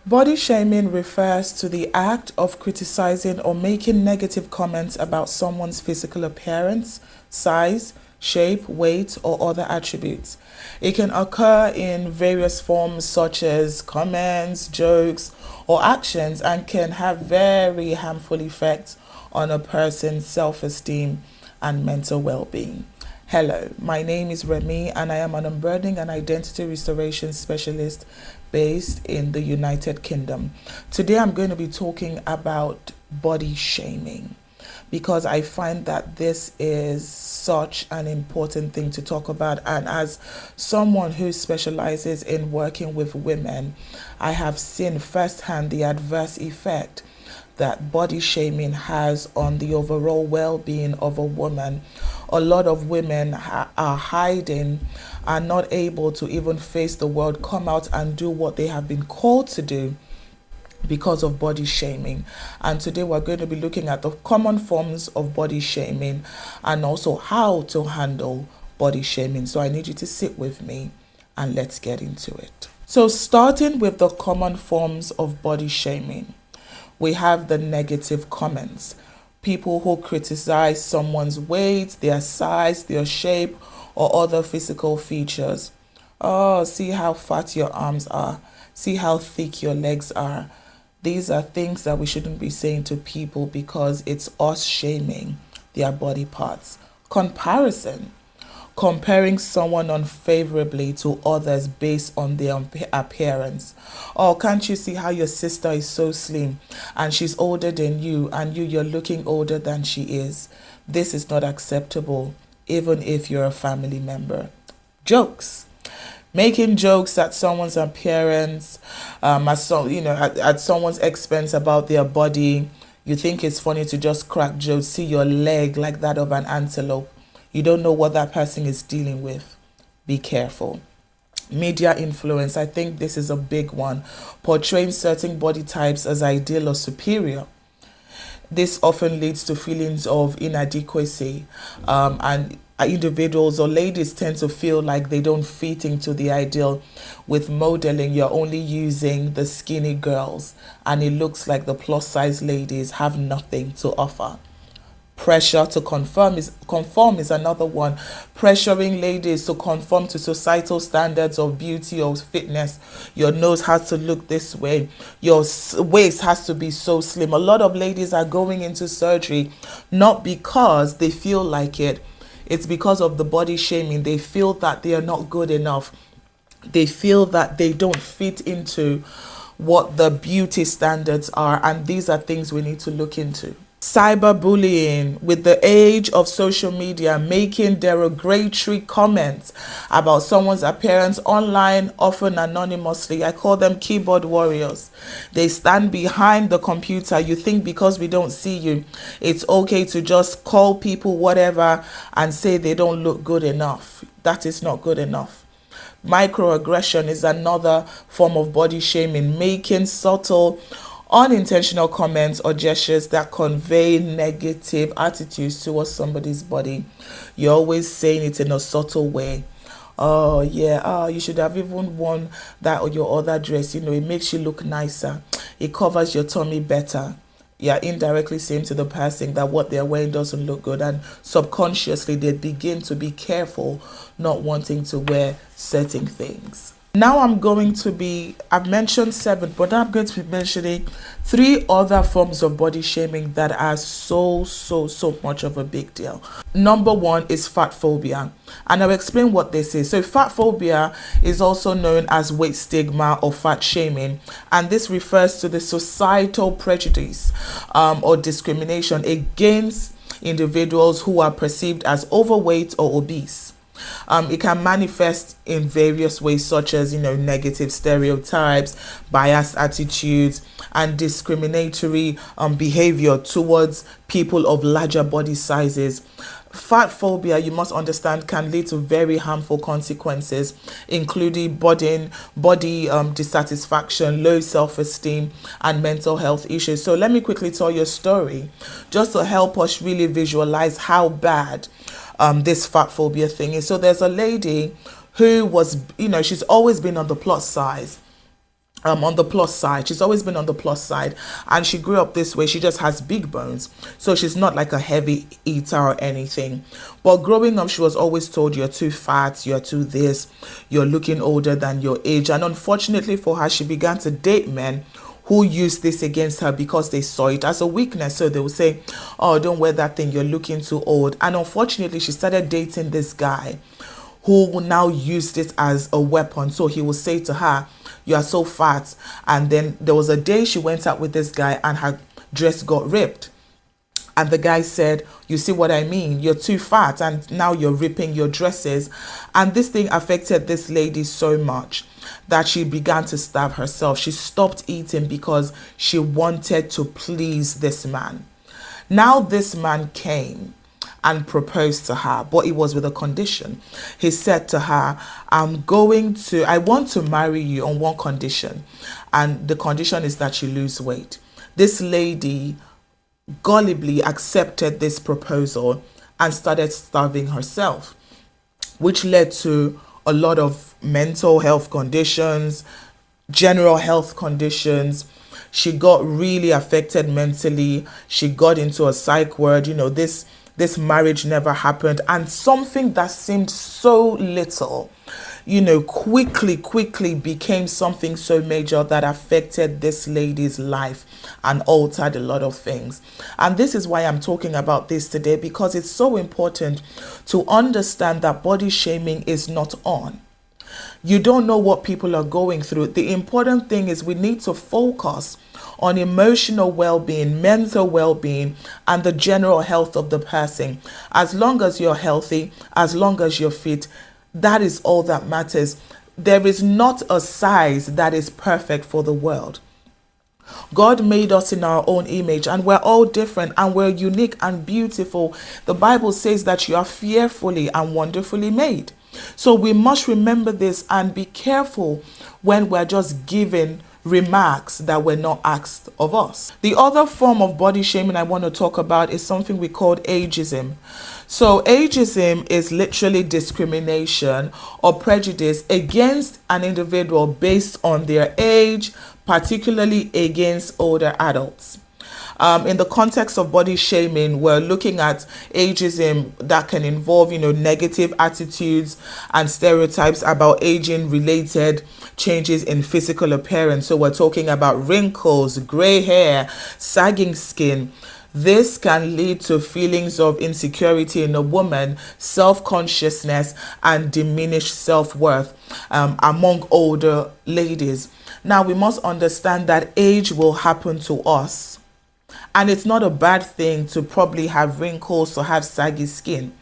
Body shaming refers to the act of criticizing or making negative comments about someone's physical appearance, size, shape, weight, or other attributes. It can occur in various forms such as comments, jokes, or actions and can have very harmful effects on a person's self-esteem and mental well-being. Hello, my name is Remy and I am an unburdening and identity restoration specialist based in the United Kingdom. Today I'm going to be talking about body shaming because I find that this is such an important thing to talk about, and as someone who specializes in working with women, I have seen firsthand the adverse effect that body shaming has on the overall well-being of a woman. A lot of women are hiding, are not able to even face the world, come out and do what they have been called to do because of body shaming. And today we're going to be looking at the common forms of body shaming and also how to handle body shaming. So I need you to sit with me and let's get into it. So starting with the common forms of body shaming, we have the negative comments. People who criticize someone's weight, their size, their shape, or other physical features. Oh, see how fat your arms are. See how thick your legs are. These are things that we shouldn't be saying to people because it's us shaming their body parts. Comparison. Comparing someone unfavorably to others based on their appearance. Oh, can't you see how your sister is so slim and she's older than you and you're looking older than she is? This is not acceptable, even if you're a family member. Jokes. Making jokes at someone's appearance, at someone's expense about their body. You think it's funny to just crack jokes, see your leg like that of an antelope. You don't know what that person is dealing with. Be careful. Media influence. I think this is a big one. Portraying certain body types as ideal or superior. This often leads to feelings of inadequacy, and individuals or ladies tend to feel like they don't fit into the ideal. With modeling, you're only using the skinny girls, and it looks like the plus size ladies have nothing to offer. Pressure to conform is another one. Pressuring ladies to conform to societal standards of beauty or fitness. Your nose has to look this way. Your waist has to be so slim. A lot of ladies are going into surgery not because they feel like it. It's because of the body shaming. They feel that they are not good enough. They feel that they don't fit into what the beauty standards are, and these are things we need to look into. Cyberbullying. With the age of social media, making derogatory comments about someone's appearance online, often anonymously. I call them keyboard warriors. They stand behind the computer. You think because we don't see you, it's okay to just call people whatever and say they don't look good enough. That is not good enough. Microaggression is another form of body shaming, making subtle unintentional comments or gestures that convey negative attitudes towards somebody's body. You're always saying it in a subtle way. Oh yeah, you should have even worn that or your other dress. It makes you look nicer. It covers your tummy better. Yeah, indirectly saying to the person that what they're wearing doesn't look good, and subconsciously they begin to be careful, not wanting to wear certain things. Now I've mentioned 7, but I'm going to be mentioning 3 other forms of body shaming that are so much of a big deal. Number 1 is fat phobia, and I'll explain what this is. So fat phobia is also known as weight stigma or fat shaming, and this refers to the societal prejudice or discrimination against individuals who are perceived as overweight or obese. It can manifest in various ways, such as negative stereotypes, biased attitudes, and discriminatory behavior towards people of larger body sizes. Fat phobia, you must understand, can lead to very harmful consequences, including body dissatisfaction, low self-esteem, and mental health issues. So let me quickly tell you a story, just to help us really visualize how bad this fat phobia thing is. So there's a lady who was, she's always been on the plus size. on the plus side. She's always been on the plus side, and she grew up this way. She just has big bones, so she's not like a heavy eater or anything. But growing up, she was always told, you're too fat, you're too this, you're looking older than your age. And unfortunately for her, she began to date men who used this against her because they saw it as a weakness. So they would say, oh, don't wear that thing, you're looking too old. And unfortunately, she started dating this guy who will now use this as a weapon. So he will say to her, you are so fat. And then there was a day she went out with this guy and her dress got ripped. And the guy said, you see what I mean? You're too fat and now you're ripping your dresses. And this thing affected this lady so much that she began to starve herself. She stopped eating because she wanted to please this man. Now this man came and proposed to her, but it was with a condition. He said to her, I want to marry you on one condition. And the condition is that you lose weight. This lady gullibly accepted this proposal and started starving herself, which led to a lot of mental health conditions, general health conditions. She got really affected mentally. She got into a psych ward. This marriage never happened. And something that seemed so little, quickly became something so major that affected this lady's life and altered a lot of things. And this is why I'm talking about this today, because it's so important to understand that body shaming is not on. You don't know what people are going through. The important thing is we need to focus on emotional well-being, mental well-being, and the general health of the person. As long as you're healthy, as long as you're fit, that is all that matters. There is not a size that is perfect for the world. God made us in our own image, and we're all different, and we're unique and beautiful. The Bible says that you are fearfully and wonderfully made. So we must remember this and be careful when we're just giving remarks that were not asked of us. The other form of body shaming I want to talk about is something we call ageism. So ageism is literally discrimination or prejudice against an individual based on their age, particularly against older adults. In the context of body shaming, we're looking at ageism that can involve, negative attitudes and stereotypes about aging related changes in physical appearance. So we're talking about wrinkles, gray hair, sagging skin. This can lead to feelings of insecurity in a woman, self-consciousness, and diminished self-worth among older ladies. Now, we must understand that age will happen to us. And it's not a bad thing to probably have wrinkles or have saggy skin.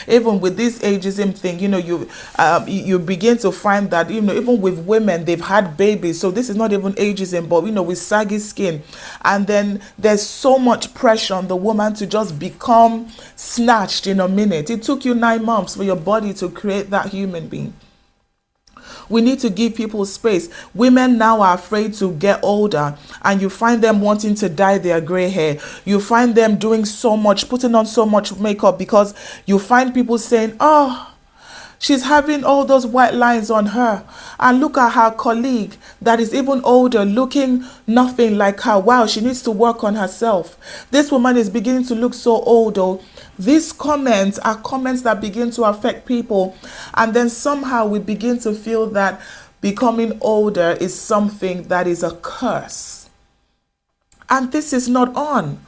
Even with this ageism thing, you begin to find that, even with women, they've had babies. So this is not even ageism, but, with saggy skin. And then there's so much pressure on the woman to just become snatched in a minute. It took you 9 months for your body to create that human being. We need to give people space. Women now are afraid to get older, and you find them wanting to dye their gray hair. You find them doing so much, putting on so much makeup, because you find people saying, oh, she's having all those white lines on her. And look at her colleague that is even older, looking nothing like her. Wow, she needs to work on herself. This woman is beginning to look so old, though. These comments are comments that begin to affect people. And then somehow we begin to feel that becoming older is something that is a curse. And this is not on.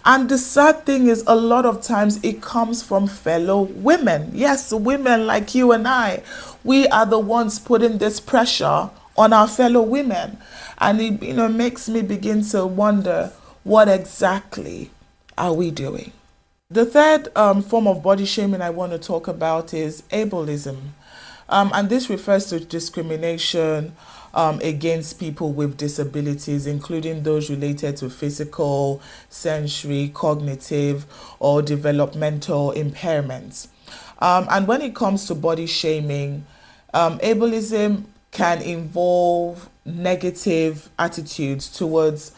And the sad thing is, a lot of times it comes from fellow women. Yes, women like you and I. We are the ones putting this pressure on our fellow women. And it makes me begin to wonder, what exactly are we doing? The third form of body shaming I want to talk about is ableism. And this refers to discrimination against people with disabilities, including those related to physical, sensory, cognitive, or developmental impairments. And when it comes to body shaming, ableism can involve negative attitudes towards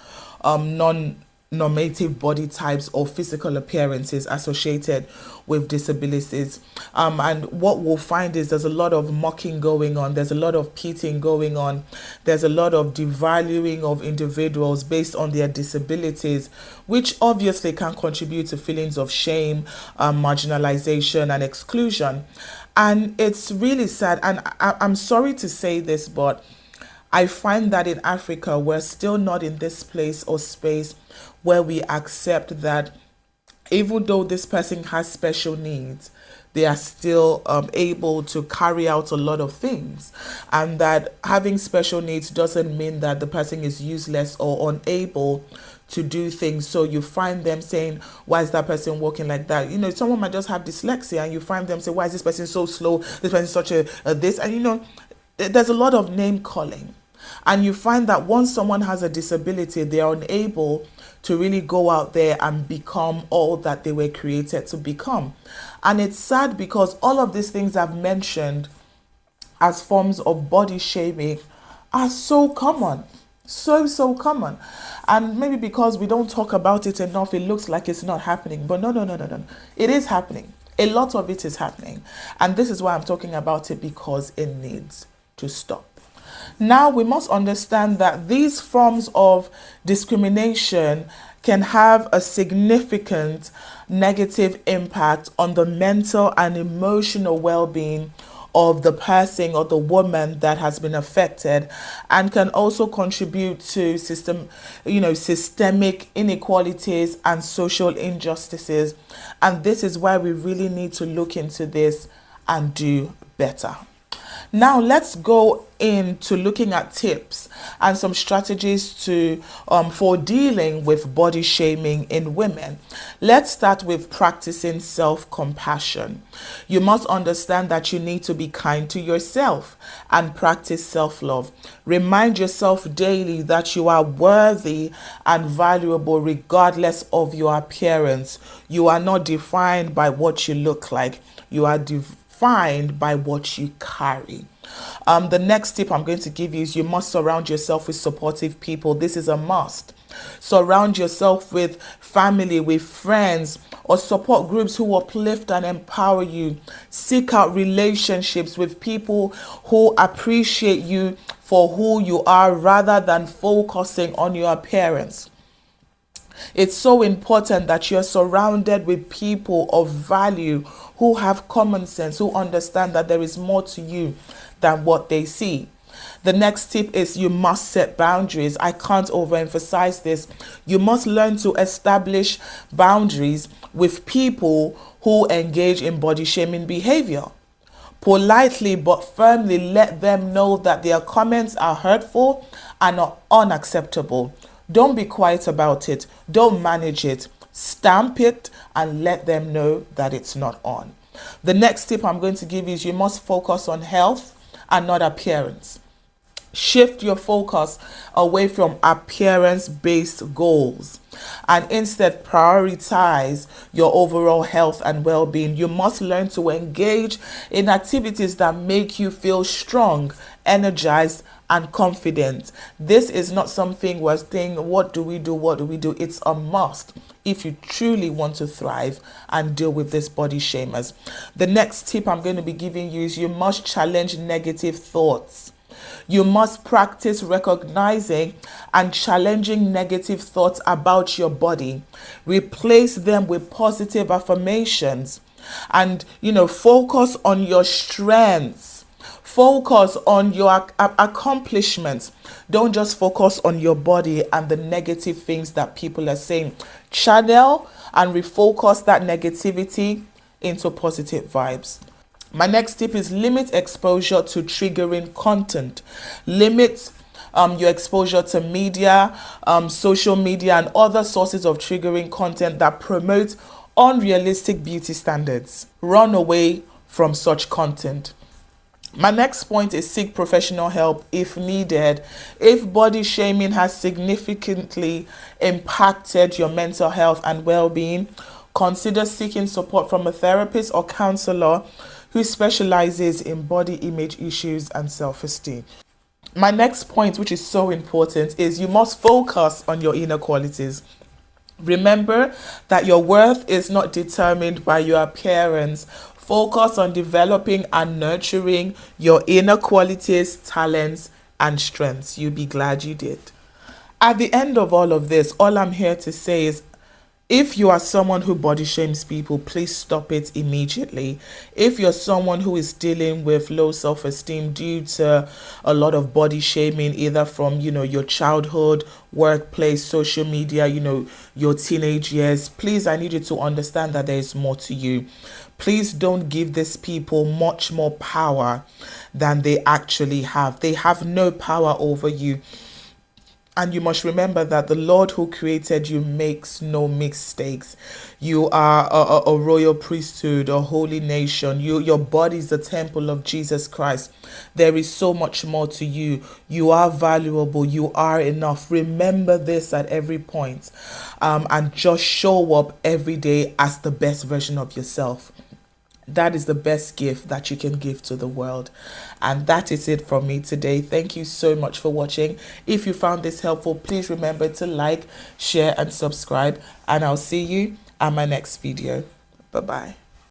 normative body types or physical appearances associated with disabilities. And what we'll find is there's a lot of mocking going on, there's a lot of pitying going on, there's a lot of devaluing of individuals based on their disabilities, which obviously can contribute to feelings of shame, marginalization, and exclusion. And it's really sad. And I'm sorry to say this, but I find that in Africa, we're still not in this place or space where we accept that even though this person has special needs, they are still able to carry out a lot of things. And that having special needs doesn't mean that the person is useless or unable to do things. So you find them saying, why is that person walking like that? You know, someone might just have dyslexia, and you find them say, why is this person so slow? This person is such a this. And you know, there's a lot of name calling. And you find that once someone has a disability, they are unable to really go out there and become all that they were created to become. And it's sad because all of these things I've mentioned as forms of body shaming are so common. So common. And maybe because we don't talk about it enough, it looks like it's not happening. But no. It is happening. A lot of it is happening. And this is why I'm talking about it, because it needs to stop. Now, we must understand that these forms of discrimination can have a significant negative impact on the mental and emotional well-being of the person or the woman that has been affected, and can also contribute to systemic inequalities and social injustices. And this is why we really need to look into this and do better. Now let's go into looking at tips and some strategies for dealing with body shaming in women. Let's start with practicing self-compassion. You must understand that you need to be kind to yourself and practice self-love. Remind yourself daily that you are worthy and valuable regardless of your appearance. You are not defined by what you look like. You are defined by what you carry. The next tip I'm going to give you is you must surround yourself with supportive people. This is a must. Surround yourself with family, with friends, or support groups who uplift and empower you. Seek out relationships with people who appreciate you for who you are rather than focusing on your appearance. It's so important that you're surrounded with people of value who have common sense, who understand that there is more to you than what they see. The next tip is you must set boundaries. I can't overemphasize this. You must learn to establish boundaries with people who engage in body shaming behavior. Politely but firmly let them know that their comments are hurtful and are unacceptable. Don't be quiet about it. Don't manage it. Stamp it and let them know that it's not on. The next tip I'm going to give is you must focus on health and not appearance. Shift your focus away from appearance-based goals and instead prioritize your overall health and well-being. You must learn to engage in activities that make you feel strong, energized, and confident. This is not something we're saying, what do we do? It's a must if you truly want to thrive and deal with this body shamers. The next tip I'm going to be giving you is you must challenge negative thoughts. You must practice recognizing and challenging negative thoughts about your body. Replace them with positive affirmations and, focus on your strengths. Focus on your accomplishments. Don't just focus on your body and the negative things that people are saying. Channel and refocus that negativity into positive vibes. My next tip is limit exposure to triggering content. Limit your exposure to media, social media, and other sources of triggering content that promote unrealistic beauty standards. Run away from such content. My next point is seek professional help if needed. If body shaming has significantly impacted your mental health and well-being, consider seeking support from a therapist or counselor who specializes in body image issues and self-esteem. My next point, which is so important, is you must focus on your inner qualities. Remember that your worth is not determined by your appearance. Focus on developing and nurturing your inner qualities, talents, and strengths. You'll be glad you did. At the end of all of this, all I'm here to say is, if you are someone who body shames people, please stop it immediately. If you're someone who is dealing with low self-esteem due to a lot of body shaming, either from, your childhood, workplace, social media, your teenage years, please, I need you to understand that there is more to you. Please don't give these people much more power than they actually have. They have no power over you. And you must remember that the Lord who created you makes no mistakes. You are a royal priesthood, a holy nation. Your body is the temple of Jesus Christ. There is so much more to you. You are valuable. You are enough. Remember this at every point. And just show up every day as the best version of yourself. That is the best gift that you can give to the world. And that is it from me today. Thank you so much for watching. If you found this helpful, please remember to like, share, and subscribe. And I'll see you at my next video. Bye-bye.